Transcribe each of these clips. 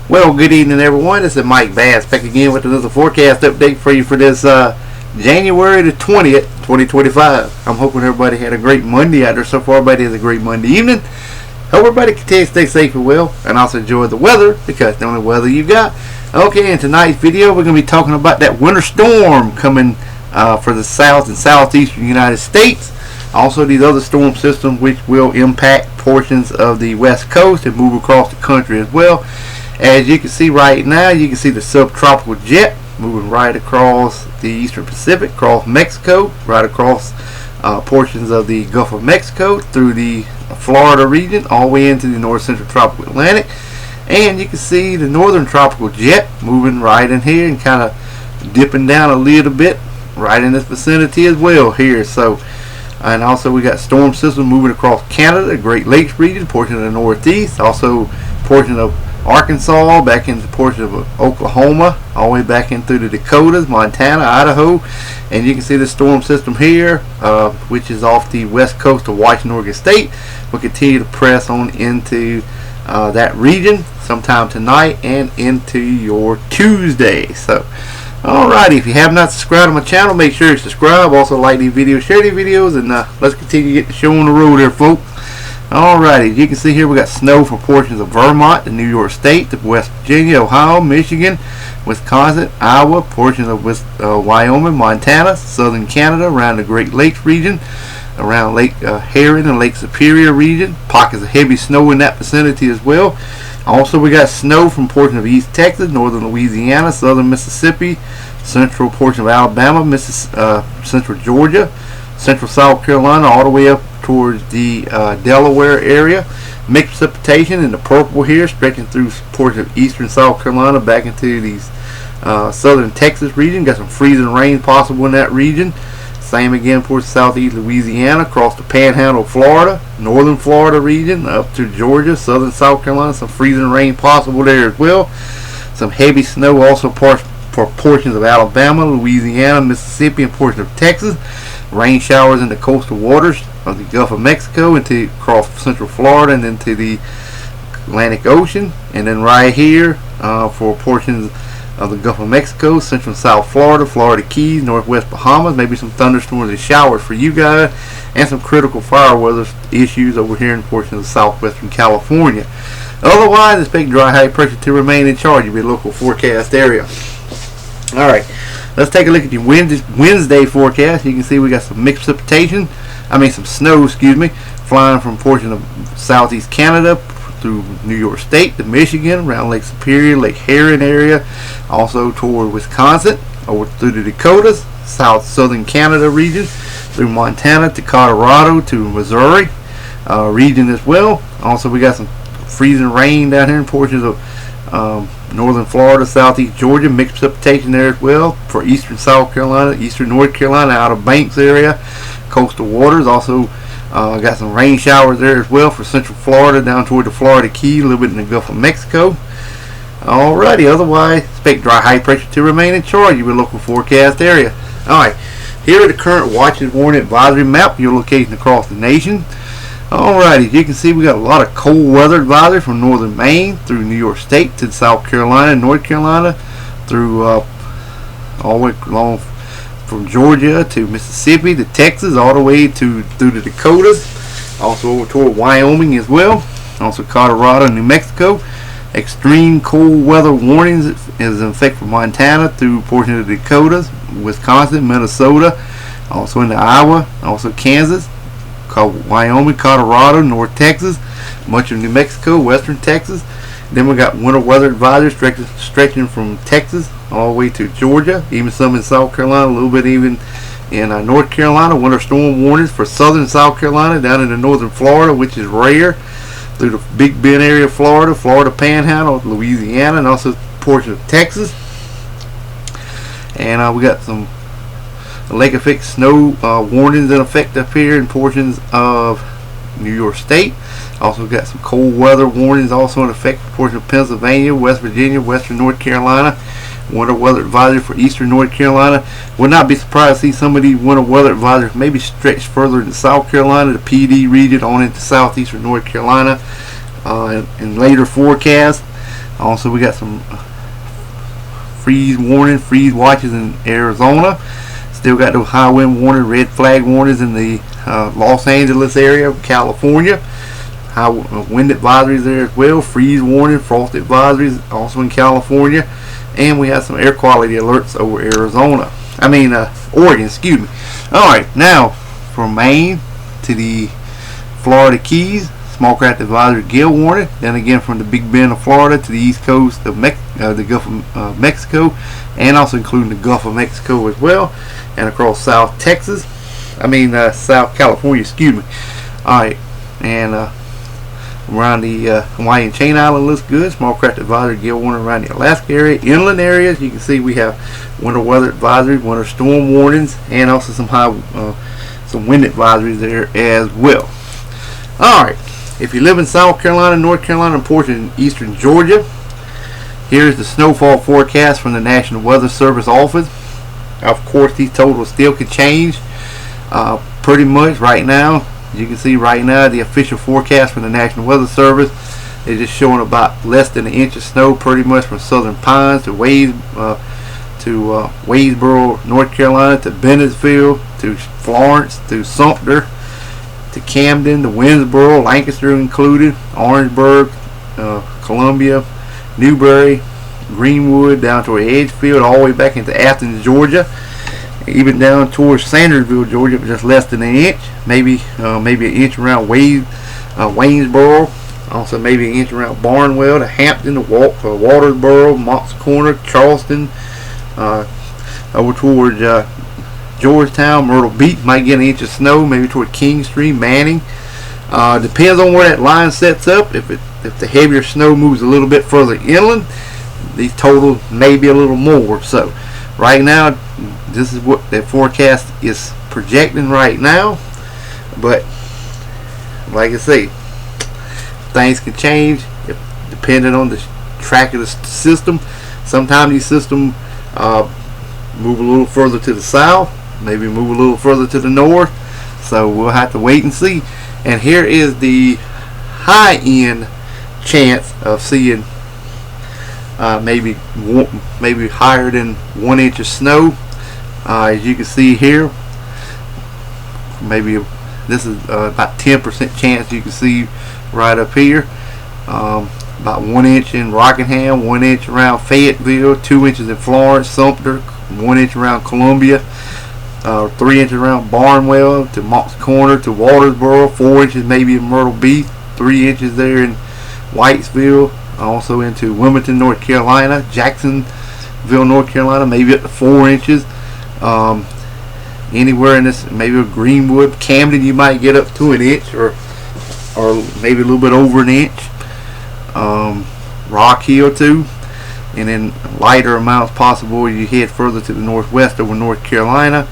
Well, good evening, everyone. This is Mike Bass back again with another forecast update for you for this January the 20th, 2025. I'm hoping everybody had a great Monday out there so far. Everybody has a great Monday evening. Hope everybody continues to stay safe and well, and also enjoy the weather, because the only weather you got. Okay, in tonight's video, we're going to be talking about that winter storm coming for the south and southeastern United States. Also, these other storm systems which will impact portions of the west coast and move across the country as well. As you can see right now, you can see the subtropical jet moving right across the eastern Pacific, across Mexico, right across portions of the Gulf of Mexico, through the Florida region, all the way into the north central tropical Atlantic. And you can see the northern tropical jet moving right in here and kind of dipping down a little bit right in this vicinity as well here. So, and also we got storm system moving across Canada, the Great Lakes region, portion of the Northeast, also portion of Arkansas, back into portion of Oklahoma, all the way back in through the Dakotas, Montana, Idaho. And you can see the storm system here, which is off the west coast of Washington, Oregon State, will continue to press on into that region sometime tonight and into your Tuesday. So, alrighty, if you have not subscribed to my channel, make sure you subscribe. Also, like these videos, share these videos, and let's continue to get the show on the road there, folks. Alrighty, you can see here we got snow for portions of Vermont, the New York State, the West Virginia, Ohio, Michigan, Wisconsin, Iowa, portions of Wyoming, Montana, southern Canada, around the Great Lakes region, around Lake Huron and Lake Superior region. Pockets of heavy snow in that vicinity as well. Also, we got snow from portions of East Texas, northern Louisiana, southern Mississippi, central portion of Alabama, central Georgia, central South Carolina, all the way up towards the Delaware area. Mixed precipitation in the purple here, stretching through portions of eastern South Carolina back into these southern Texas region. Got some freezing rain possible in that region. Same again for southeast Louisiana, across the Panhandle of Florida, northern Florida region, up to Georgia, southern South Carolina. Some freezing rain possible there as well. Some heavy snow also for portions of Alabama, Louisiana, Mississippi, and portions of Texas. Rain showers in the coastal waters of the Gulf of Mexico into across central Florida and into the Atlantic Ocean. And then right here for portions of the Gulf of Mexico, central and South Florida, Florida Keys, Northwest Bahamas, maybe some thunderstorms and showers for you guys, and some critical fire weather issues over here in portions of southwestern California. Otherwise, expect dry high pressure to remain in charge of your local forecast area. Alright, let's take a look at your Wednesday forecast. You can see we got some mixed precipitation, some snow, flying from portion of southeast Canada through New York State to Michigan, around Lake Superior, Lake Huron area, also toward Wisconsin, over through the Dakotas, southern Canada region, through Montana to Colorado to Missouri region as well. Also, we got some freezing rain down here in portions of northern Florida, southeast Georgia, mixed precipitation there as well for eastern South Carolina, eastern North Carolina, Outer Banks area, coastal waters. Also got some rain showers there as well for central Florida down toward the Florida Keys, a little bit in the Gulf of Mexico. Alrighty, otherwise expect dry high pressure to remain in charge of your local forecast area. Alright, here are the current watches, warning, advisory map, your location across the nation. Alrighty, you can see we got a lot of cold weather advisory from northern Maine through New York State to South Carolina, North Carolina, through all the way along from Georgia to Mississippi to Texas, all the way through the Dakotas, also over toward Wyoming as well, also Colorado and New Mexico. Extreme cold weather warnings is in effect for Montana through portions of the Dakotas, Wisconsin, Minnesota, also into Iowa, also Kansas, Wyoming, Colorado, North Texas, much of New Mexico, western Texas. Then we got winter weather advisory stretching from Texas all the way to Georgia, even some in South Carolina, a little bit even in North Carolina. Winter storm warnings for southern South Carolina, down into northern Florida, which is rare, through the Big Bend area of Florida, Florida Panhandle, Louisiana, and also portions of Texas. And we got some lake effect snow warnings in effect up here in portions of New York State. Also got some cold weather warnings also in effect for portions of Pennsylvania, West Virginia, western North Carolina. Winter weather advisory for eastern North Carolina. Would not be surprised to see some of these winter weather advisories maybe stretch further into South Carolina, the PD region, on into southeastern North Carolina in later forecasts. Also, we got some freeze watches in Arizona. Still got those high wind warning, red flag warnings in the Los Angeles area of California. High wind advisories there as well. Freeze warning, frost advisories also in California. And we have some air quality alerts over Oregon, excuse me. Alright, now from Maine to the Florida Keys, small craft advisory gale warning. Then again from the Big Bend of Florida to the east coast of the Gulf of Mexico, and also including the Gulf of Mexico as well, and across South California, excuse me. Alright, and around the Hawaiian Chain Island looks good. Small craft advisory gale warning around the Alaska area. Inland areas, you can see we have winter weather advisories, winter storm warnings, and also some wind advisories there as well. Alright, if you live in South Carolina, North Carolina, and portion of eastern Georgia, here's the snowfall forecast from the National Weather Service office. Of course, these totals still could change pretty much right now. As you can see right now, the official forecast from the National Weather Service is just showing about less than an inch of snow pretty much from Southern Pines to Wadesboro, North Carolina, to Bennettsville, to Florence, to Sumter, to Camden, to Winnsboro, Lancaster included, Orangeburg, Columbia, Newberry, Greenwood, down toward Edgefield, all the way back into Athens, Georgia, even down towards Sandersville, Georgia, just less than an inch, maybe an inch around Waynesboro, also maybe an inch around Barnwell, to Hampton, to Waltersboro, Mott's Corner, Charleston, over towards Georgetown, Myrtle Beach, might get an inch of snow, maybe toward Kingstree, Manning. Depends on where that line sets up. If the heavier snow moves a little bit further inland, these totals may be a little more. So right now, this is what the forecast is projecting right now. But like I say, things can change depending on the track of the system. Sometimes these systems move a little further to the south, maybe move a little further to the north. So we'll have to wait and see. And here is the high end chance of seeing maybe higher than 1 inch of snow. As you can see here, maybe this is about 10% chance you can see right up here. About 1 inch in Rockingham, 1 inch around Fayetteville, 2 inches in Florence, Sumter, 1 inch around Columbia, 3 inches around Barnwell, to Mott's Corner, to Waltersboro, 4 inches maybe in Myrtle Beach, 3 inches there in Whitesville, also into Wilmington, North Carolina, Jacksonville, North Carolina, maybe up to 4 inches. Anywhere in this, maybe Greenwood, Camden, you might get up to an inch, or maybe a little bit over an inch. Rock Hill too, and then lighter amounts possible as you head further to the northwest over North Carolina,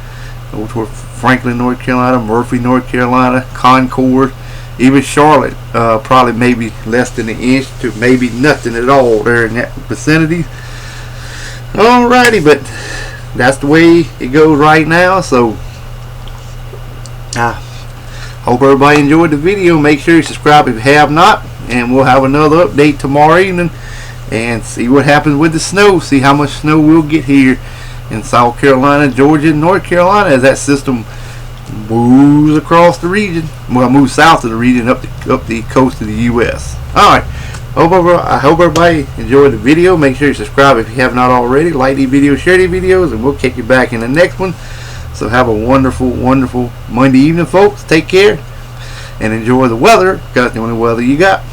over toward Franklin, North Carolina, Murphy, North Carolina, Concord, even Charlotte, probably maybe less than an inch to maybe nothing at all there in that vicinity. Alrighty, but that's the way it goes right now. So I hope everybody enjoyed the video. Make sure you subscribe if you have not, and we'll have another update tomorrow evening and see what happens with the snow. See how much snow we'll get here in South Carolina, Georgia, and North Carolina as that system moves across the region. Well, moves south of the region up the coast of the U.S. Alright, I hope everybody enjoyed the video. Make sure you subscribe if you have not already. Like these videos, share these videos, and we'll catch you back in the next one. So have a wonderful, wonderful Monday evening, folks. Take care and enjoy the weather, because that's the only weather you got.